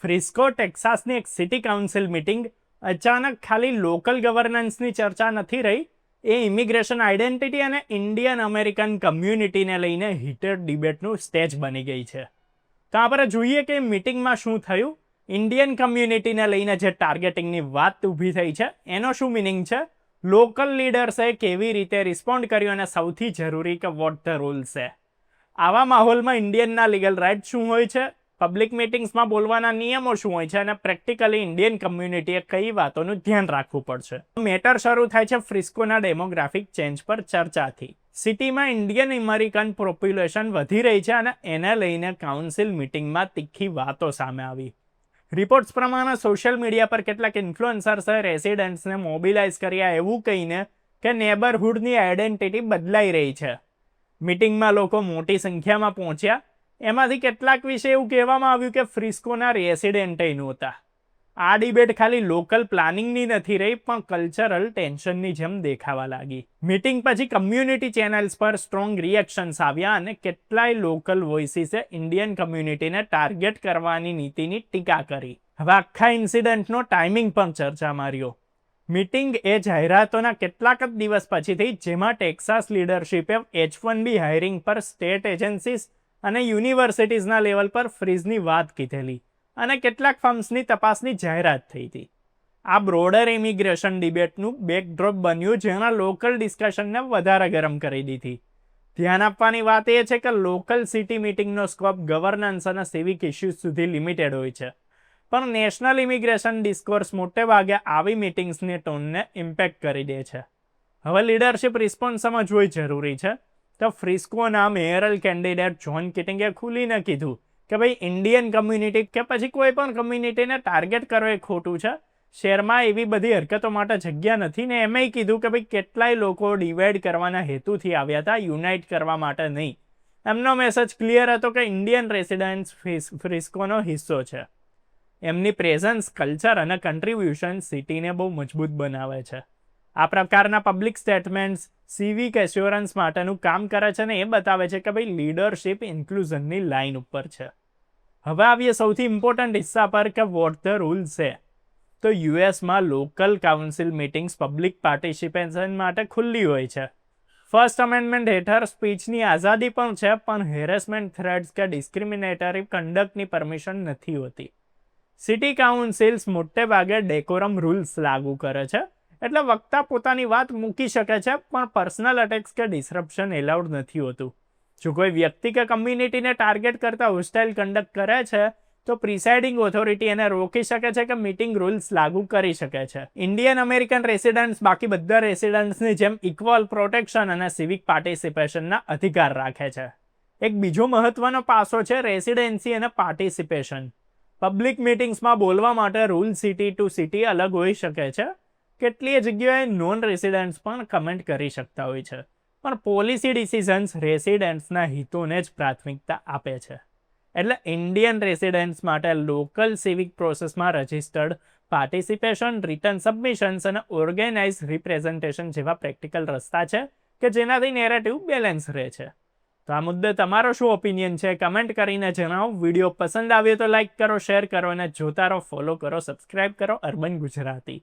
ફ્રિસ્કો ટેક્સાસની એક city council meeting અચાનક ખાલી લોકલ ગવર્નન્સની ચર્ચા નથી રહી, એ ઇમિગ્રેશન આઇડેન્ટિટી અને ઇન્ડિયન અમેરિકન કમ્યુનિટીને લઈને હીટેડ ડિબેટનું સ્ટેજ બની ગઈ છે. તો આપણે જોઈએ કે મીટિંગમાં શું થયું, ઇન્ડિયન કમ્યુનિટીને લઈને જે ટાર્ગેટિંગની વાત ઊભી થઈ છે એનો શું મિનિંગ છે, લોકલ લીડર્સે કેવી રીતે રિસ્પોન્ડ કર્યું અને સૌથી જરૂરી કે વોટ ધ રૂલ્સ છે. આવા માહોલમાં ઇન્ડિયનના લીગલ રાઇટ શું હોય છે, પબ્લિક મિટિંગ્સમાં બોલવાના નિયમો શું હોય છે અને પ્રેક્ટિકલી ઇન્ડિયન કમ્યુનિટીએ કઈ વાતોનું ધ્યાન રાખવું પડશે. મેટર શરૂ થાય છે ફ્રિસ્કોના ડેમોગ્રાફિક ચેન્જ પર ચર્ચાથી. સિટીમાં ઇન્ડિયન અમેરિકન પોપ્યુલેશન વધી રહી છે અને એને લઈને કાઉન્સિલ મિટિંગમાં તીખી વાતો સામે આવી. રિપોર્ટ્સ પ્રમાણે સોશિયલ મીડિયા પર કેટલાક ઇન્ફ્લુએન્સર્સે રેસિડન્ટ્સને મોબિલાઇઝ કર્યા એવું કહીને કે નેબરહુડની આઇડેન્ટિટી બદલાઈ રહી છે. મિટિંગમાં લોકો મોટી સંખ્યામાં પહોંચ્યા. એમાંથી કેટલાક વિશે એવું કહેવામાં આવ્યું કે ફ્રિસ્કોના રેસિડેન્ટ નહોતા. આ ડિબેટ ખાલી લોકલ પ્લાનિંગની નથી રહી પણ કલ્ચરલ ટેન્શનની જેમ દેખાવા લાગી. મિટિંગ પછી કમ્યુનિટી ચેનલ્સ પર સ્ટ્રોંગ રિએક્શન્સ આવ્યા અને કેટલાય લોકલ વોઇસીસે ઇન્ડિયન કમ્યુનિટીને ટાર્ગેટ કરવાની નીતિની ટીકા કરી. હવે આખા ઇન્સિડન્ટનો ટાઈમિંગ પણ ચર્ચામાં રહ્યો. મિટિંગ એ જાહેરાતોના કેટલાક જ દિવસ પછી થઈ, જેમાં ટેક્સાસ લીડરશિપે H1B હાયરિંગ પર સ્ટેટ એજન્સીસ અને યુનિવર્સિટીઝના લેવલ પર ફ્રીઝની વાત કીધેલી અને કેટલાક ફર્મ્સની તપાસની જાહેરાત થઈ હતી. આ બ્રોડર ઇમિગ્રેશન ડિબેટનું બેકડ્રોપ બન્યું, જેના લોકલ ડિસ્કશનને વધારે ગરમ કરી દીધી. ધ્યાન આપવાની વાત એ છે કે લોકલ સિટી મિટિંગનો સ્કોપ ગવર્નન્સ અને સિવિક ઇસ્યુઝ સુધી લિમિટેડ હોય છે, પણ નેશનલ ઇમિગ્રેશન ડિસ્કોર્સ મોટે ભાગે આવી મિટિંગ્સની ટોનને ઇમ્પેક્ટ કરી દે છે. હવે લીડરશિપ રિસ્પોન્સ સમજવું જરૂરી છે. તો ફ્રિસ્કોના મેયરલ કેન્ડિડેટ જ્હોન કીટિંગે ખુલીને કીધું કે ભાઈ ઇન્ડિયન કમ્યુનિટી કે પછી કોઈ પણ કમ્યુનિટીને ટાર્ગેટ કરવો એ ખોટું છે. શહેરમાં એવી બધી હરકતો માટે જગ્યા નથી ને એમએ કીધું કે ભાઈ કેટલાય લોકો ડિવાઈડ કરવાના હેતુથી આવ્યા હતા, યુનાઇટ કરવા માટે નહીં. એમનો મેસેજ ક્લિયર હતો કે ઇન્ડિયન રેસિડન્ટ્સ ફ્રિસ્કોનો હિસ્સો છે. એમની પ્રેઝન્સ, કલ્ચર અને કન્ટ્રીબ્યુશન સિટીને બહુ મજબૂત બનાવે છે. આ પ્રકારના પબ્લિક સ્ટેટમેન્ટ્સ સિવિક એશ્યોરન્સ માટેનું કામ કરે છે અને એ બતાવે છે કે ભાઈ લીડરશિપ ઇન્ક્લુઝનની લાઇન ઉપર છે. હવે આવીએ સૌથી ઇમ્પોર્ટન્ટ હિસ્સા પર કે વોટ ધ રૂલ્સ છે. તો યુએસમાં local council meetings public participation માટે ખુલ્લી હોય છે. ફર્સ્ટ અમેન્ડમેન્ટ હેઠળ સ્પીચની આઝાદી પણ છે, પણ હેરેસમેન્ટ, થ્રેટ્સ કે ડિસ્ક્રિમિનેટરી કન્ડક્ટની પરમિશન નથી હોતી. સિટી કાઉન્સિલ્સ મોટે ભાગે ડેકોરમ રૂલ્સ લાગુ કરે છે, એટલે વક્તા પોતાની વાત મૂકી શકે છે પણ પર્સનલ અટેક્સ કે ડિસરપ્શન એલાઉડ નથી હોતું. જો કોઈ વ્યક્તિ કે કમ્યુનિટીને ટાર્ગેટ કરતા હોસ્ટાઇલ કન્ડક્ટ કરે છે તો પ્રિસાઇડિંગ ઓથોરિટી એને રોકી શકે છે કે મીટિંગ રૂલ્સ લાગુ કરી શકે છે. ઇન્ડિયન અમેરિકન રેસિડન્ટ્સ બાકી બધા રેસિડન્ટ્સની જેમ ઇક્વલ પ્રોટેક્શન અને સિવિક પાર્ટિસિપેશનના અધિકાર રાખે છે. એક બીજો મહત્વનો પાસો છે રેસિડેન્સી અને પાર્ટિસિપેશન. પબ્લિક મિટિંગ્સમાં બોલવા માટે રૂલ સિટી ટુ સિટી અલગ હોઈ શકે છે. કેટલીય જગ્યાએ નોન રેસિડન્ટ્સ પણ કમેન્ટ કરી શકતા હોય છે, પણ પોલિસી ડિસિઝન્સ રેસિડન્ટ્સના હિતોને જ પ્રાથમિકતા આપે છે. એટલે ઇન્ડિયન રેસિડન્ટ્સ માટે લોકલ સિવિક પ્રોસેસમાં રજિસ્ટર્ડ પાર્ટિસિપેશન, રિટર્ન સબમિશન્સ અને ઓર્ગેનાઇઝ રિપ્રેઝન્ટેશન જેવા પ્રેક્ટિકલ રસ્તા છે કે જેનાથી નેરેટિવ બેલેન્સ રહે છે. તો આ મુદ્દે તમારો શું ઓપિનિયન છે કમેન્ટ કરીને જણાવો. વિડીયો પસંદ આવ્યો તો લાઇક કરો, શેર કરો અને જોતા રહો, ફોલો કરો, સબસ્ક્રાઇબ કરો અર્બન ગુજરાતી.